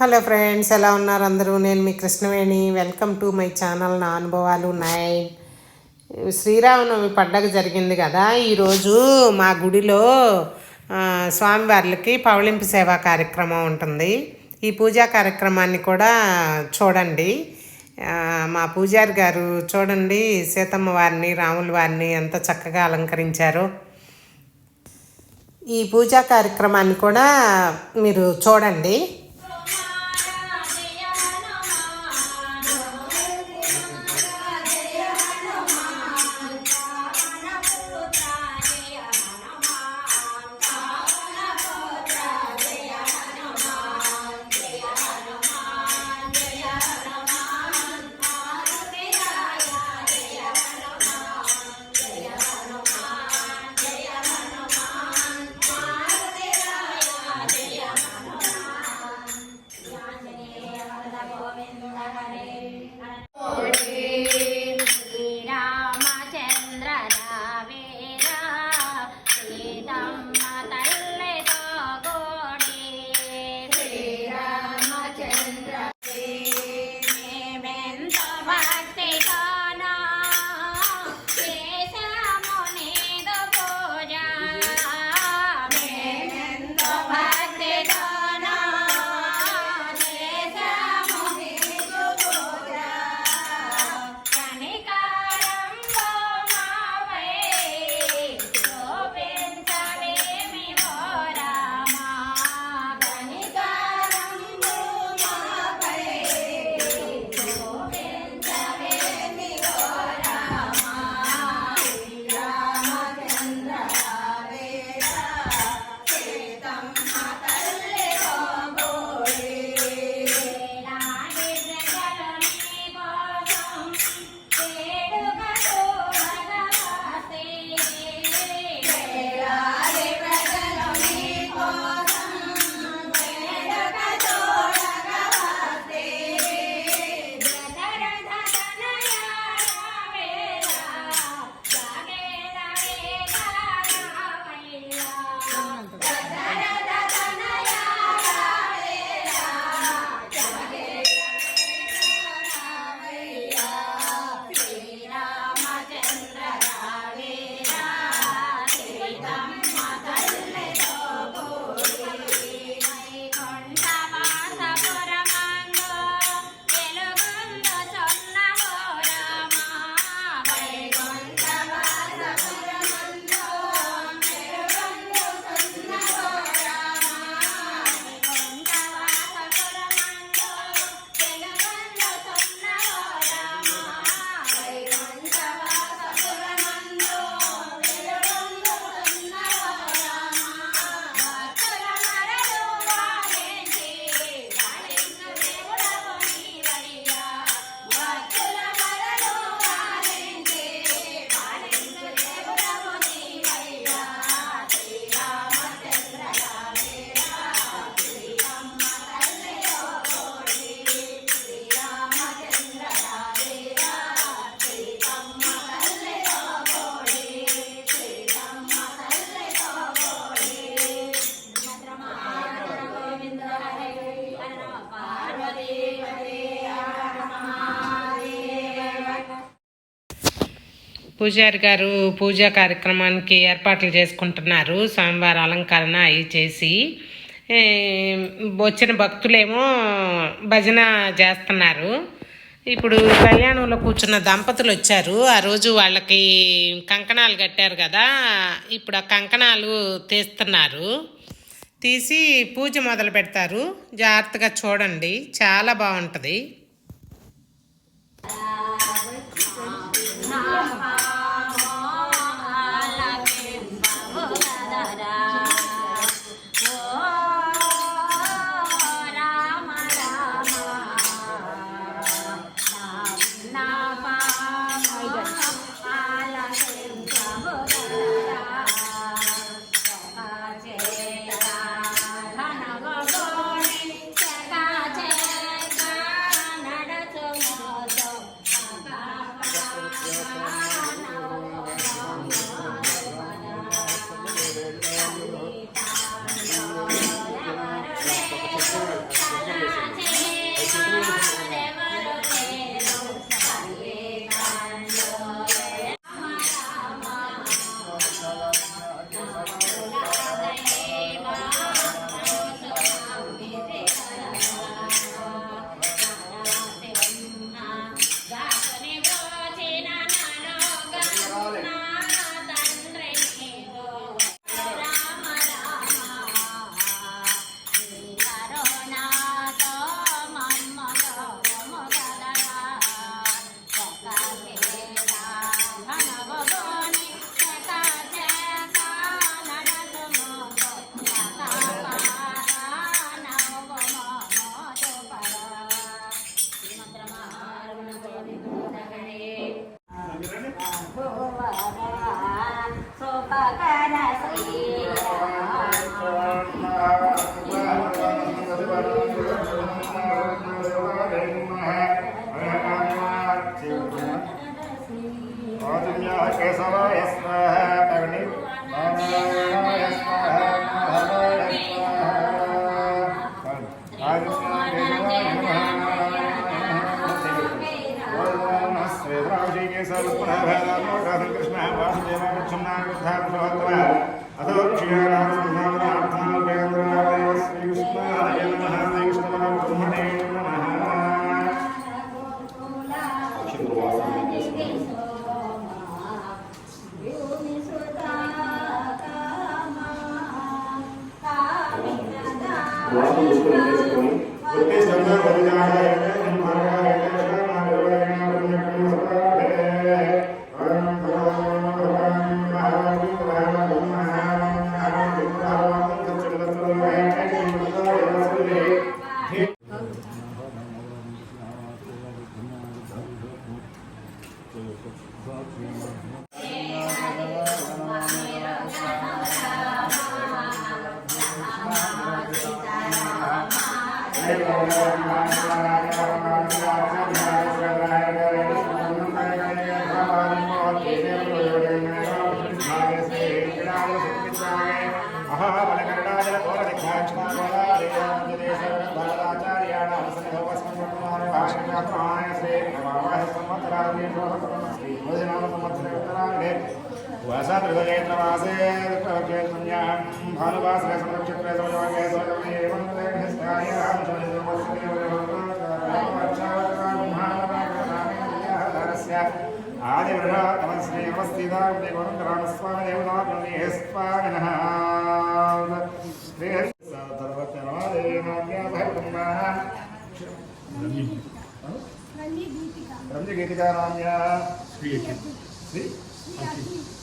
Hello friends, ఎలా ఉన్నారు అందరూ? నేను మీ Krishnaveni. Welcome to my channel నా అనుభవాలు 9. శ్రీరామనవమి పండగ జరిగింది కదా. ఈరోజు మా గుడిలో స్వామివార్లకి పవళింపు సేవా కార్యక్రమం ఉంటుంది. ఈ పూజా కార్యక్రమాన్ని కూడా చూడండి. మా పూజారి గారు చూడండి, సీతమ్మ వారిని రాముల వారిని ఎంత చక్కగా అలంకరించారో. ఈ పూజా కార్యక్రమాన్ని కూడా మీరు చూడండి. పూజారి గారు పూజా కార్యక్రమానికి ఏర్పాట్లు చేసుకుంటున్నారు. స్వామివారి అలంకరణ అవి చేసి వచ్చిన భక్తులేమో భజన చేస్తున్నారు. ఇప్పుడు కళ్యాణంలో కూర్చున్న దంపతులు వచ్చారు. ఆ రోజు వాళ్ళకి కంకణాలు కట్టారు కదా, ఇప్పుడు ఆ కంకణాలు తీస్తున్నారు. తీసి పూజ మొదలు పెడతారు. జాగ్రత్తగా చూడండి, చాలా బాగుంటుంది.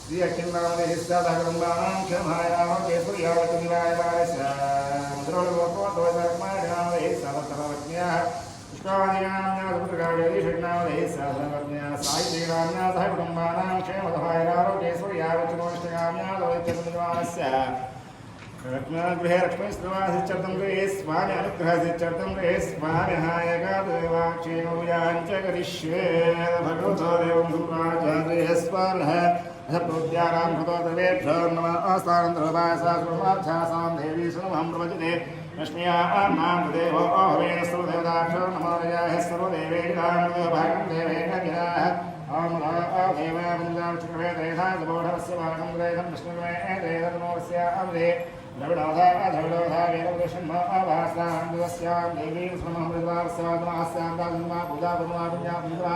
श्री अखिलांडे हिस्साधागरंबानां क्षमायां केसुर्यावचनिरायवास्य मुद्रोलोकोद्वैतर्मायां हिस्साधर्मज्ञः पुष्पादिनां सुपुत्रकार्यादि षड्नामदे हिस्साधर्मज्ञः साहित्यकाम्यां सह कुटुम्बानां क्षेमधभायरारो केसुर्यावचनोष्टकाम्यां लोहितनिर्वाणस्य रत्नगृहे लक्ष्मीस्त्रवासित्यर्थं गृहे स्वामि अनुग्रहसित्यर्थं गृहे स्वामिहायकादेवाक्षेमपूजाञ्च करिष्ये भगवतो देवं सुप्राचार्ये स्वामिनः अथप्रोद्यानां कृतो देवेभ्यो नमः आस्तानन्दरूपायसास्वमाध्यासां देवी सुनमहं प्रवचते लक्ष्म्यां नाम देवो अहवेन सर्वदेवताभ्यो नमो नयाः सर्वदेवेभ्यां भागं देवेन गिराः ओम देवावन्दां चक्रवे देहा बोधस्य भागं देहं विष्णुवे देहनमोस्य अमरे लवणोधा अधवलोधा वेदवदशन्मा आभासां दिवस्यां देवी समहं विद्वास्यां दासन्मा पूजा पुण्या पुण्या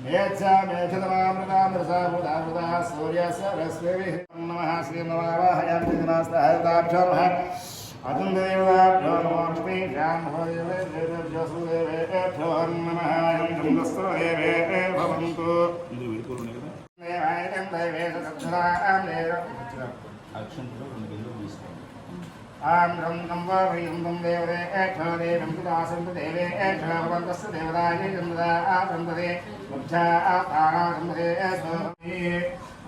मेच्छा मेघदमामृतां रसा पूजा पूजा सूर्यस्य रश्मिभिः नमः श्री नमः दिनास्तहताभ्यो नमः अतुन्देवताभ्यो नमो लक्ष्मीभ्यां भवेदेवेभ्यो सुदेवेभ्यो नमः यं दस्तदेवे भवन्तु देवायं दैवे सदक्षरां देव आं रं तं वा ह्रीं तं देवते एभ्यो देवं पितासं देवे एभ्यो भवन्तस्य देवतायै चन्द्रा आसन्दते बुद्ध्या आतानासन्दते एभ्यो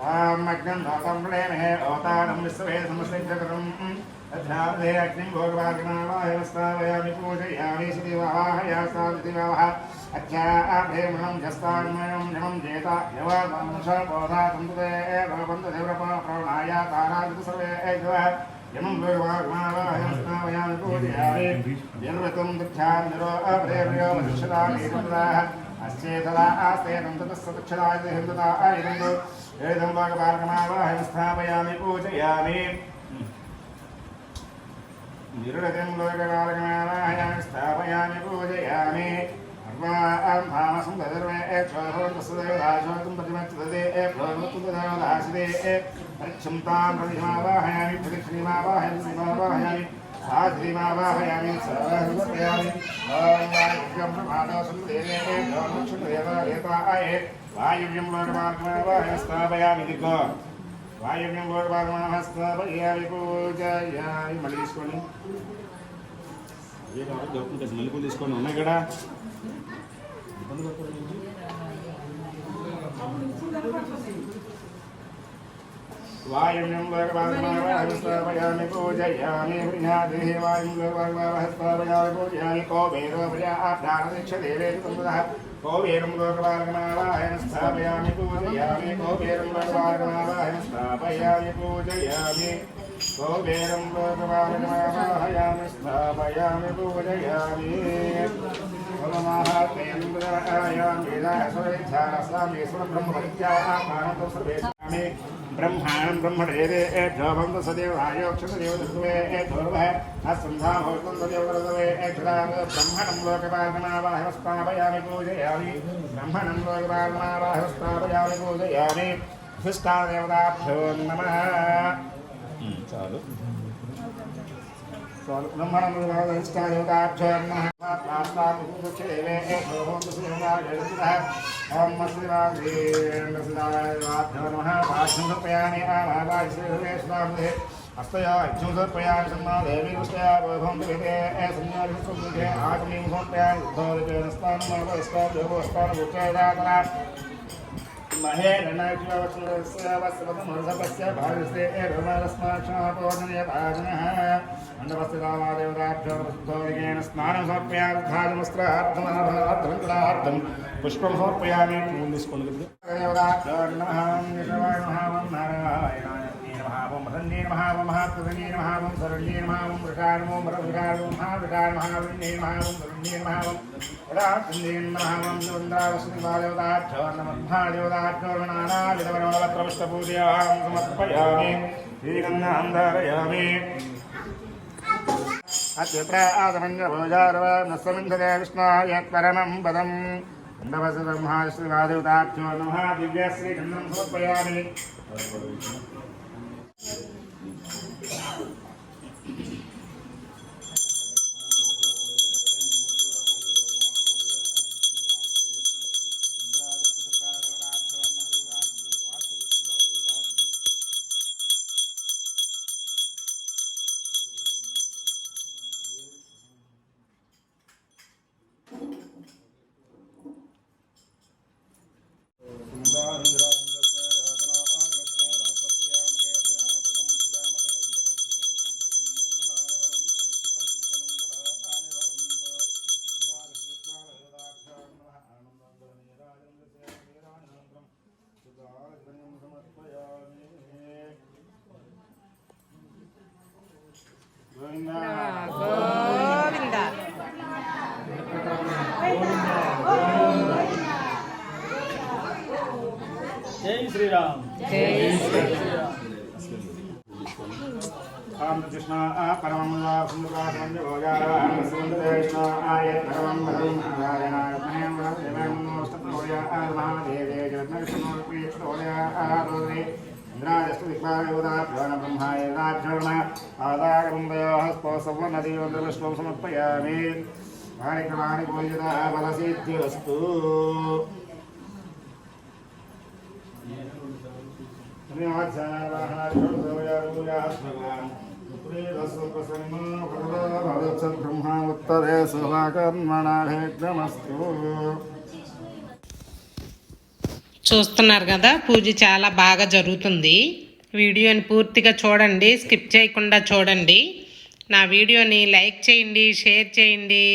आं अग्नं लोकं प्रणेमहे ओतानं विश्वे समश्लिष्टकरम् अध्यात्मे अग्निं भोगवाग्नावाहयमस्तावयामि पूजयामि श्रीवाहयासादिवाह अध्यात्मेमनं जस्तान्मयं नमं जेता यवादंशपोधा तन्तुते भवन्तदेवरपा प्रवणाया तारादित सर्वे एजवः यमं भोगवाग्नावाहयमस्तावयामि पूजयामि निर्वृतं दक्षां निरो अप्रेर्यो वशिष्यतानि तन्त्राः अस्येतला आस्ते तन्ततस्य दक्षिणाय हिन्दता आयिन्दु एदं भोगवाग्नावाहयमस्तावयामि पूजयामि निरृतिं लोककालकमानायामि स्थापयामि पूजयामि अर्वां भामसं ददर्वे एक्षोभवन्तस्देवदाशोतं प्रतिमच्छदे एभ्योमुत्तुदेवदाशिदे परिक्षुम्तां प्रतिमावाहयामि प्रतिक्षिमावाहयामि श्रीमावाहयामि साध्रीमावाहयामि सर्वहृदयामि वायुव्यं प्रमादोऽसं देवे एभ्योमुक्षुदेवदेवताये वायुव्यं लोककालकमानायामि स्थापयामि दिग्गो वायुव्यं भोगभागमानस्थापयामि पूजयामि మళ్ళీ తీసుకోండి ఏ కావాలి దొరుకుతుంది మళ్ళీ పూలు తీసుకోండి ఉన్నాయి కదా ఇబ్బంది పడుతుంది वायुव्यं भोगभागमानस्थापयामि पूजयामि गृह्णादेः वायुं भोगभागमानस्थापयामि पूजयामि कौबेरोपर्याप्तानदीक्षदेवे तन्दुतः कौबेरं भोगभागमानस्थापयामि स्थापयामि पूजयामि कौबेरं भोगभागमानस्थापयामि पूजयामि गोवेरं लोकपालकमाहयामि स्थापयामि पूजयामि ब्रह्माणं ब्रह्मणे जवंत सदेव आयोक्षदेव ध्रुवे ध्रुवः असंधाभवतं सदेव ध्रुवे ब्रह्मणं लोकपालकमावाहस्तापयामि पूजयामि ब्रह्मणं लोकपालकमावाहस्तापयामि पूजयामि विशिष्टादेवताभ्यो नमः चालू ब्रह्मणं विशिष्टादेवताभ्यो नमः प्रास्तापुच्छेवे भगवन्तु श्रीमदाजयतिः ओम श्रीवाग्देवसिद्धाय नमः पाठं समर्पयामि आमावाय श्रीहरेश्वरामदे हस्तया इच्छं समर्पयामि सम्मादेवी दृष्ट्या भवन्तु विदे संज्ञाविष्णुमुखे आत्मीं समर्पयामि उद्धवरिचेनस्तान्मोपस्तान् महे रणैक्यवत्सवस्य भागस्य एवमस्माक्षापोजनयताजनः मण्डपस्य रामादेवताभ्योगेन स्नानं समर्पयार्थाजमस्त्रार्थमनभनार्थं पुष्पं समर्पयामि देवताभ्यो नमः नारायणाय प्रसन्ने नमः महाप्रसन्ने नमः शरण्ये नमः वृषाणो वृषाणो महावृषाण महावृण्ये नमः वरुण्ये नमः रात्रिये नमः वन्द्रावसुदेवताभ्यो नमः महादेवताभ्यो नानाविधवरवत्रपुष्पपूजयां समर्पयामि श्रीगन्धां धारयामि अत्र आदमङ्गभोजारव नस्वमिन्धते विष्णाय परमं पदम् ब्रह्मादेवताभ्यो नमः दिव्यश्रीगन्धं समर्पयामि గోవింద జై శ్రీరామ్ జై శ్రీరామ్ कृष्ण परमं सुन्दराय परमं परं नारायणाय महादेवे जगन्नाथोदय इंद्राजस्तु विद्वादेवताभ्यो न ब्रह्माय राभ्यो नमः आदागन्धयोः स्पोसवनदीवन्द्रविष्णुं समर्पयामि कार्यक्रमाणि पूजितः बलसिद्धिरस्तु ब्रह्मा उत्तरे शुभकर्मणाभिघ्नमस्तु చూస్తున్నారు కదా, పూజ చాలా బాగా జరుగుతుంది. వీడియోని పూర్తిగా చూడండి, స్కిప్ చేయకుండా చూడండి. నా వీడియోని లైక్ చేయండి, షేర్ చేయండి.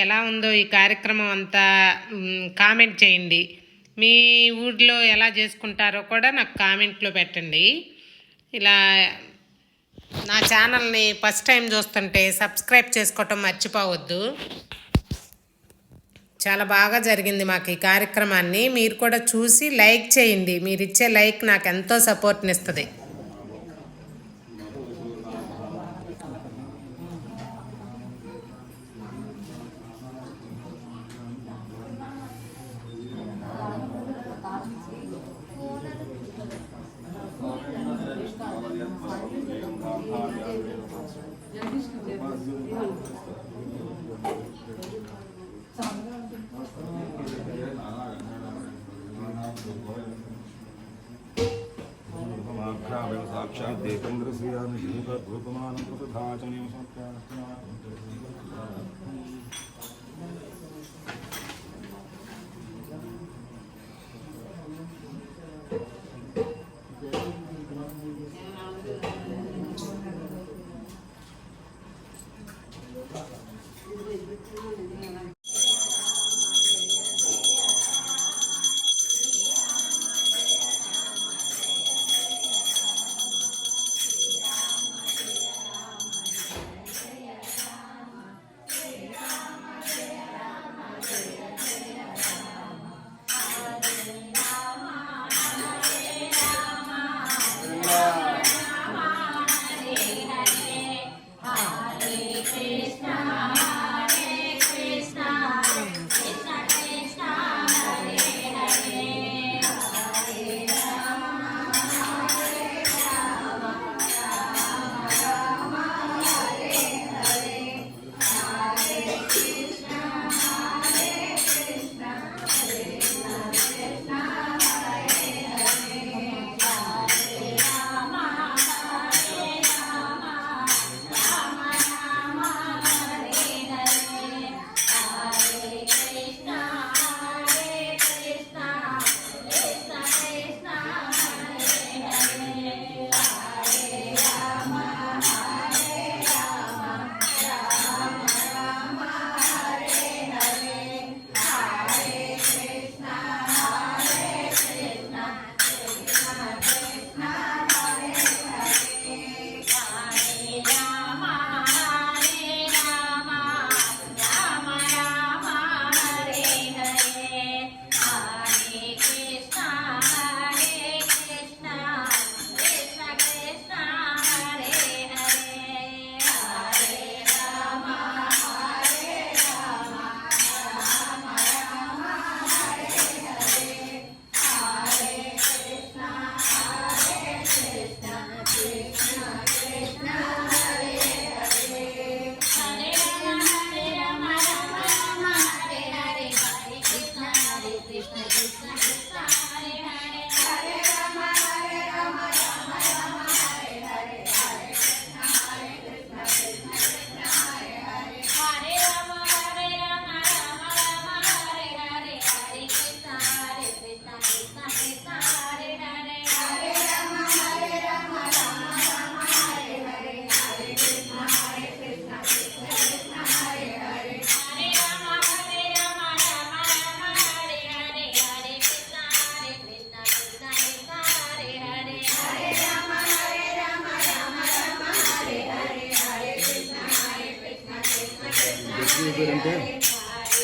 ఎలా ఉందో ఈ కార్యక్రమం అంతా కామెంట్ చేయండి. మీ ఊర్లో ఎలా చేసుకుంటారో కూడా నాకు కామెంట్లో పెట్టండి. ఇలా నా ఛానల్ని ఫస్ట్ టైం చూస్తుంటే సబ్స్క్రైబ్ చేసుకోవటం మర్చిపోవద్దు. చాలా బాగా జరిగింది మాకు ఈ కార్యక్రమాన్ని. మీరు కూడా చూసి లైక్ చేయండి. మీరు ఇచ్చే లైక్ నాకు ఎంతో సపోర్ట్నిస్తుంది. साक्षात् देवेन्द्रश्रियानि दीपरूपमानं प्रधाचनीयं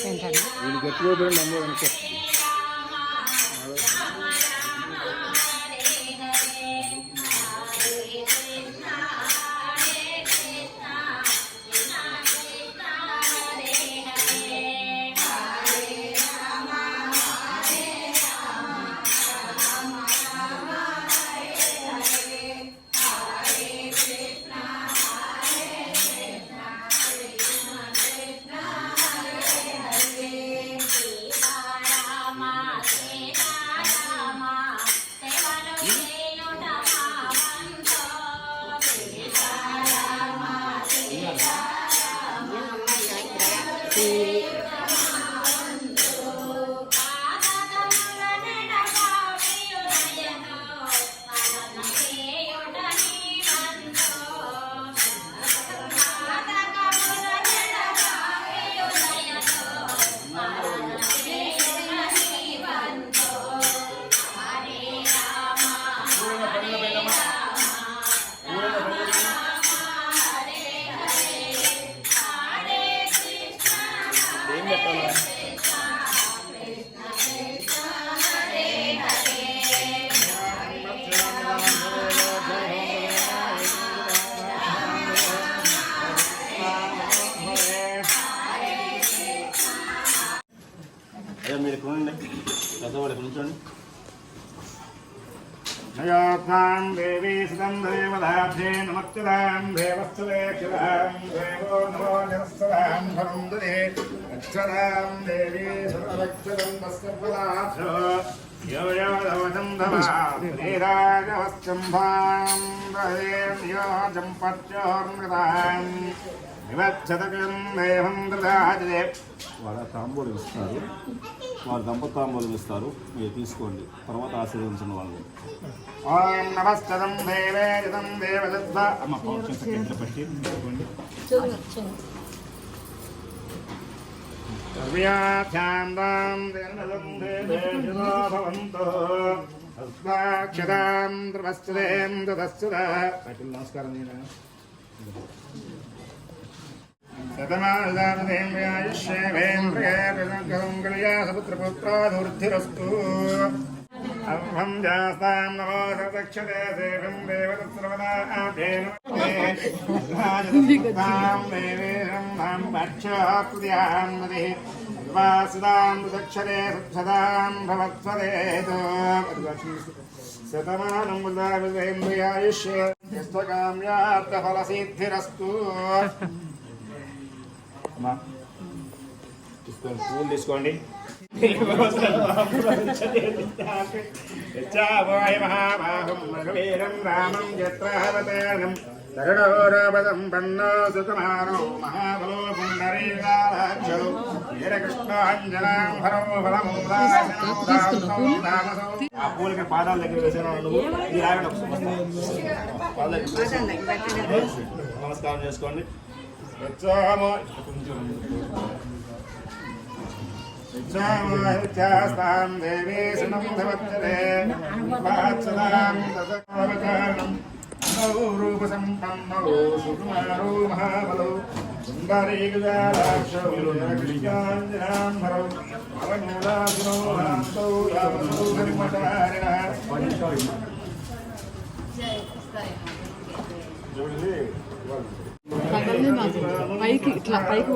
ఏంటండి వీళ్ళు గట్టిగా పోయి నమ్మో వెనక్కి ఏం పెట్టాలా అయ్యా మీరు ఇక్కడ ఉండండి పెద్దవాడు ఇక్కడ ఉంచండి నయోత్నాం దేవీ సుతం దేవదాభ్యే నమక్తిదాం దేవస్థలేక్షదాం దేవో నమో నిరస్తదాం భరుందరే అక్షరాం దేవీ సర్వక్షరం వస్కర్పదాభ్యో యో యో దవసం ధవారాజవస్తంభాం దయేర్యో జంపత్యోర్మృతాం వివచ్చతకం దేవం దదాజే వాళ్ళ తాంబూలు ఇస్తారు వాళ్ళ దంపతి తాంబూలు ఇస్తారు మీరు తీసుకోండి తర్వాత ఆశీర్వదించిన వాళ్ళు ఓం నమస్తదం దేవేదిదం దేవదత్త అమ్మ పౌర్షం సెకండ్లు పెట్టి తీసుకోండి సర్వ్యాఖ్యాందాం దేవదం దేవేదిదో భవంతో అస్మాక్షదాం ధ్రువశ్చదేం దదశ్చద పైకి నమస్కారం నేను సతమాయుష్యేంద్రియేంద్రియాసపుత్రపుత్రాధుర్ధిరస్తు అర్హం జాస్తాం నమో సదక్షతే దేవం దేవతత్సర్వదాం దేవేశం ధాం భక్షాత్యాం నది వాసుదాం దక్షరే సదాం భవత్సదేతో శతమానం వృధావింద్రియాయుష్యకామ్యార్థఫలసిద్ధిరస్తు అమ్మా తీసుకోండి పూలు తీసుకోండి యచ్చావాయ మహాబాహుం మృగవీరం రామం యత్రావతారణం తరుణోరవదం పన్నో సుకుమారో మహాబలో పుండరీకాక్షౌ వీరకృష్ణాంజనాం హరో ఆ పూలకి పాదాల దగ్గర వేసాను నువ్వు ఇది రాగండి ఒకసారి పాదాల దగ్గర నమస్కారం చేసుకోండి ఇచ్చాస్తాం దేవీ సునం ధవచ్చరే వాత్సలాం దశకావతారణం రూప సంపన్నో సుకుమారో మహాబలో సుందరీగజాలాక్షౌ కృష్ణాంజనాం హరౌ అవమూలాసునో హాంతో యావసౌ ధర్మచారిణః పైకి ఇట్లా పైకి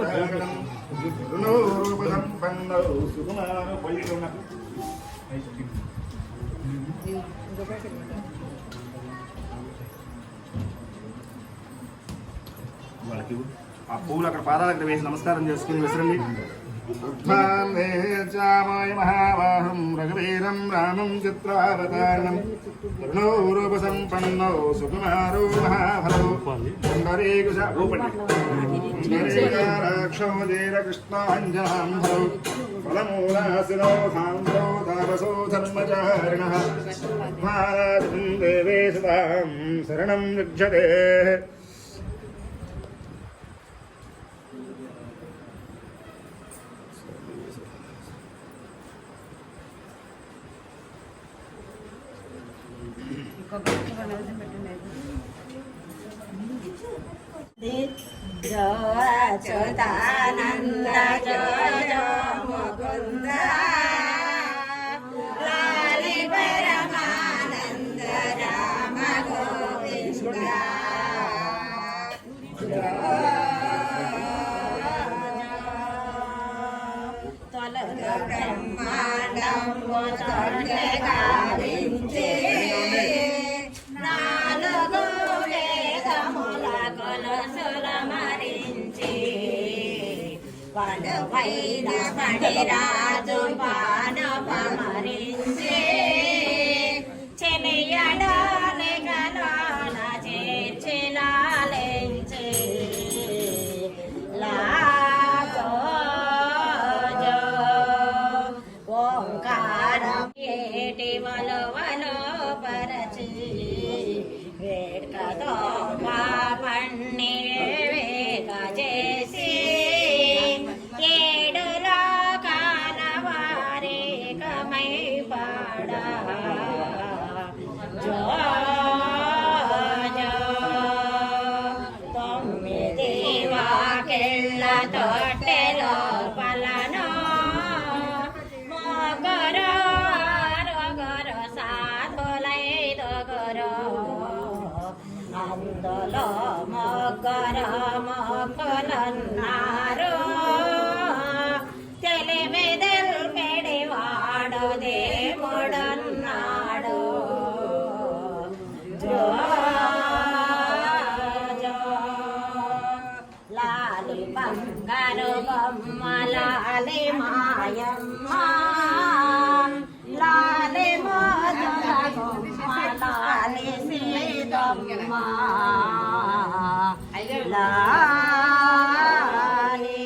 వాళ్ళకి ఆ పువ్వులు అక్కడ పాదాల దగ్గర వేసి నమస్కారం చేసుకుని విసరండి మహావాహం రఘువీరం రామం చిత్రావతారణం కరుణోరూపసంపన్నో సుకుమారో మహాఫలో పుండరీకుశోదీరకృష్ణాంజనాంభరౌ ఫలమూలాసినో సాంద్రో తాపసో ధర్మచారిణః మహారాజం దేవే సదాం శరణం వృక్షతే అచ్యుతానంద జో జో ముకుంద లాలి పరమానంద రామ గోవింద తొలగ బ్రహ్మాండము తొలగ గావించే నాలుగు వేదముల కొలసుల మరించి పైన పడిరాజు పానపమరించి చెలియడాలి గలాన చేర్చి లాలించి లాజో జో ఓంకారం ఏటి వలవలో పరచి వేడ్కతో పాపణ్ణి వేక చేసి ఏడులో కానవారేకమై పాడా జో జో తొమ్మిది వాకిళ్ళ తొట్టెలో పలను మొగరో రొగరో సాధులైదొగరో అందులో మొక్కలన్నారు తెలిమిదల్ పెడివాడు దేవుడన్నాడు జో జో లాలి బంగారు బొమ్మ లాలి మాయమ్మ లాలి మోదుల బొమ్మ లాలి సీతమ్మ లాలి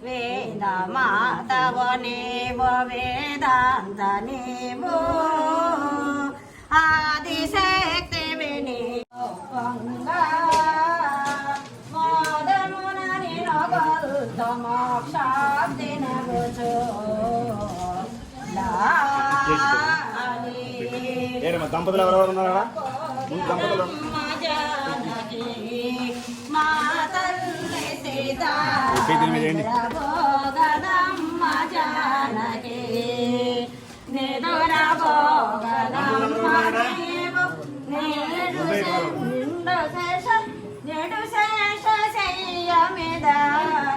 వేద మాతవు నీవు వేదాంత నీవు ఆదిశక్తివి నీవు మోదమునని నగల్త మోక్షాబ్ది నగుచు లాలి ఏరమ్మ దంపతులు ఎవరెవరు ఉన్నారా ముందు దంపతులు మాతల్లి సీతా చేతుల మీద ఏంటి భోగదమ్మ జానకి నిదుర భోగదమ్మ నీవు నిడు శేష శయ్య మీద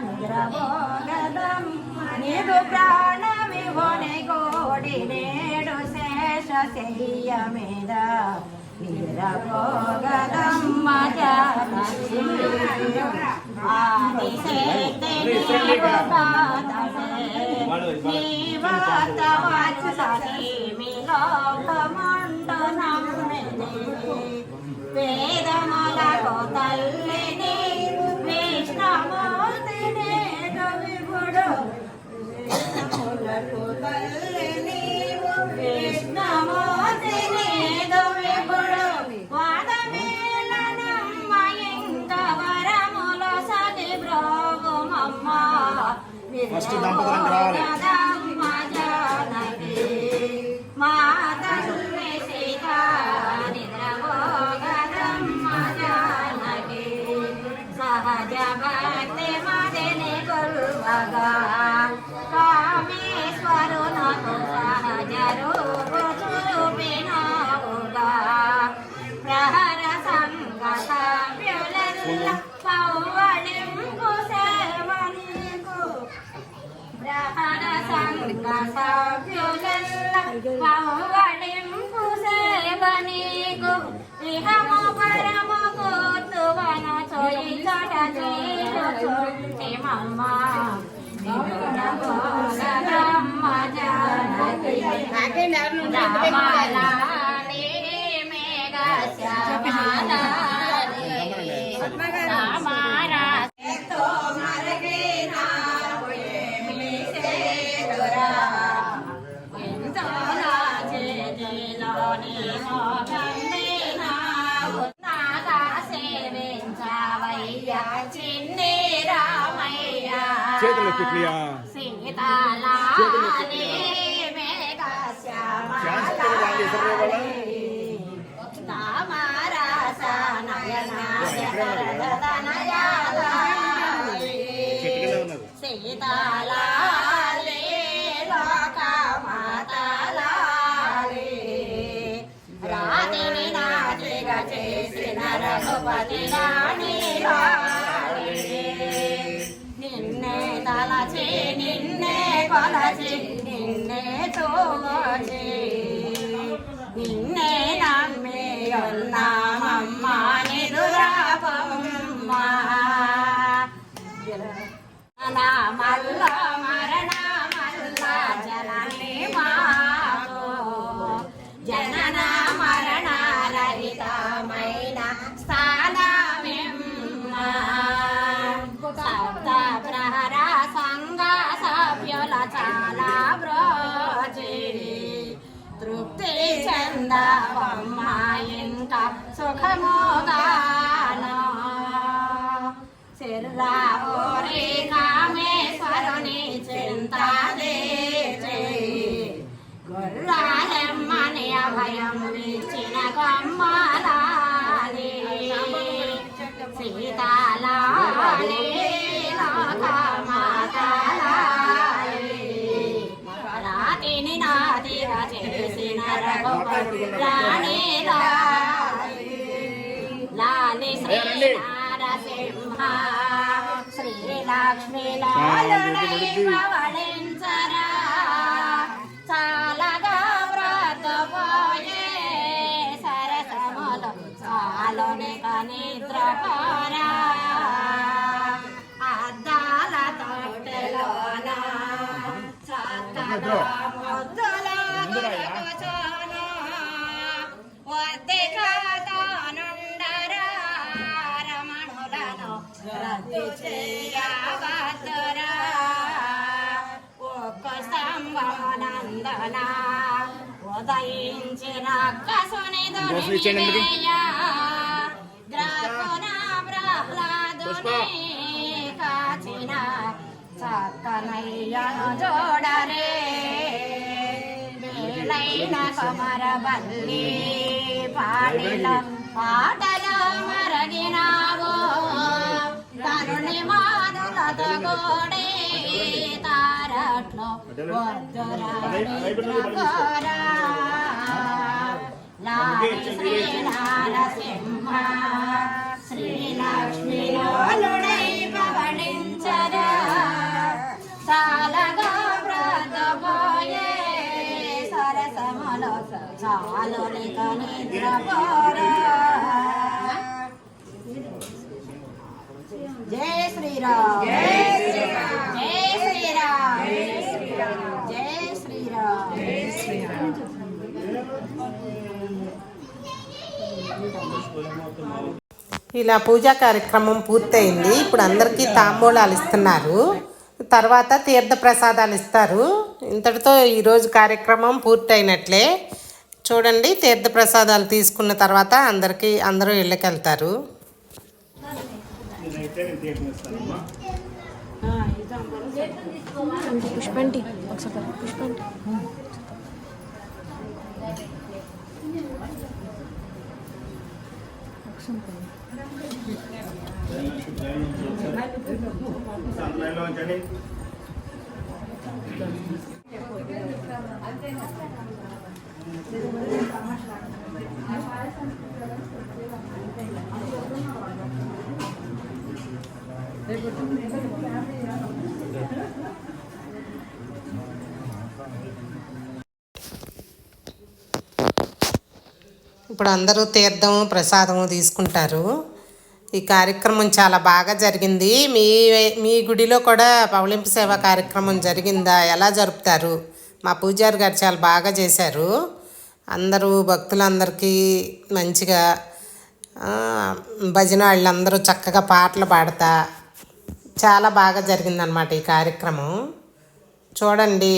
నిద్ర భోగదమ్మ నీదు ప్రాణమివని కోడి నేడు శేష శయ్య మీద నిద్రపోగదమ్మ జానకి ఆదిశక్తి నీవతవాచు సఖీమి లోకమండనమ్మిది వేదములకు తల్లిని విష్ణుమూర్తిని విభుడు వేదములకు తల్లిని విష్ణుమూర్తిని విభుడు వాదమేళనమ్మ ఇంక వరములు సది బ్రోగుమమ్మ ఫస్ట్ దంపతులకు రావాలి జానకి మాతల్లి సీతా నిద్రపోగదమ్మ జానకి సహజ భక్తి మదిని కొల్వగా కామేశ్వరునకు సహజ రూపు చూపినావుగా ప్రహర సంగత వ్యులెల్ల పౌవళింపు సేవనికు ప్రహర సంగత వ్యులెల్ల పౌవళింపు సేవనికు ఇహము పరము కూతువను చొయి చట చీరు మమ్మ నిదురపోగదమ్మ జానకి రామలాలి మేఘ శ్యామలాలి రామారా తో మరగిన ఏమి సేదురా ఎంతో నా చేతిలోని మోగండినా నాగా సేవించవయ్యా చిన్ని రామయ్య చేతులు ఎక్కిట్లియా సీతాలాలి మేఘ శ్యామలాలి రామరాస నయన జగదనయాలి సీతాలాలే లోకమాతలాలే రాతిని నాటిగా చేసిన రఘుపతి రాణి నిన్నే తలచి నిన్నే కొలచి నిన్నే చూచి నిన్నే నమ్మి ఉన్నామమ్మ నిదురాపమ్మ నా మల్ల మరణ మల్ల జనని మాతో జనన మరణ రహితమైన స్థానమిమ్మ సప్త ప్రహర సంఘ సభ్యుల చాలా బ్రోచి తృప్తి చెందవమ్మ ఇంకా సుఖముగాను సిర్రావోరి కామేశ్వరుని చింతాదే గుర్రాలెమ్మని అభయం ఇచ్చిన కొమ్మలాలి సీతాలాలి లోకమాతలాలి రాతిని నాదిగా చేసిన రఘుపతి రాణి లాలి శ్రీ నరసింహ శ్రీలక్ష్మి లాలుడైవళించరా చాలగా వ్రతపోయే సరసములు చాలునిక నిద్రపోరా అద్దాల తొట్టెలోన చక్కగా ముద్దుల కూర్చోను వద్దె కాతానుండరా రమణులను రద్దు చేయవద్దురా ఒక్క స్తంభమునందన ఉదయించిన కసుని గ్రహణ ప్రహ్లాదుని కాచిన చక్కనయ్యను జోడరే మేలైన కొమరవల్లి పాడిల పాటలో మరగినావో తరుణి మానులతో కూడే తారట్లో వద్దురా లాలి శ్రీ నరసింహ శ్రీలక్ష్మి లోలుడై పవళించరా చాలగా బ్రతపోయే సరసములో చాలునిక నిద్రపోరా జై శ్రీరామ్ జై శ్రీరామ్ జై శ్రీరామ్ జై శ్రీరామ్ జై శ్రీరామ్ ఇలా పూజా కార్యక్రమం పూర్తయింది. ఇప్పుడు అందరికీ తాంబూలాలు ఇస్తున్నారు. తర్వాత తీర్థ ప్రసాదాలు ఇస్తారు. ఇంతటితో ఈరోజు కార్యక్రమం పూర్తయినట్లే. చూడండి, తీర్థ ప్రసాదాలు తీసుకున్న తర్వాత అందరూ ఇళ్ళకి వెళ్తారు. పుష్పంటి ఒకసారి పుష్పంటి ఇప్పుడు అందరూ తీర్థం ప్రసాదము తీసుకుంటారు. ఈ కార్యక్రమం చాలా బాగా జరిగింది. మీ గుడిలో కూడా పవళింపు సేవ కార్యక్రమం జరిగిందా? ఎలా జరుపుతారు? మా పూజారి గారు చాలా బాగా చేశారు. అందరూ భక్తులందరికీ మంచిగా భజన వాళ్ళందరూ చక్కగా పాటలు పాడతా చాలా బాగా జరిగిందనమాట ఈ కార్యక్రమం. చూడండి,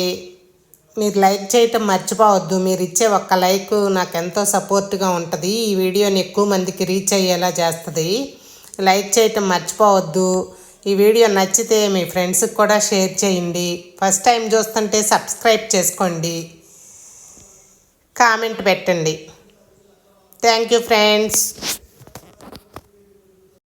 మీరు లైక్ చేయటం మర్చిపోవద్దు. మీరు ఇచ్చే ఒక్క లైక్ నాకు ఎంతో సపోర్ట్గా ఉంటుంది. ఈ వీడియోని ఎక్కువ మందికి రీచ్ అయ్యేలా చేస్తుంది. లైక్ చేయటం మర్చిపోవద్దు. ఈ వీడియో నచ్చితే మీ ఫ్రెండ్స్కి కూడా షేర్ చేయండి. ఫస్ట్ టైం చూస్తుంటే సబ్స్క్రైబ్ చేసుకోండి, కామెంట్ పెట్టండి. Thank you friends.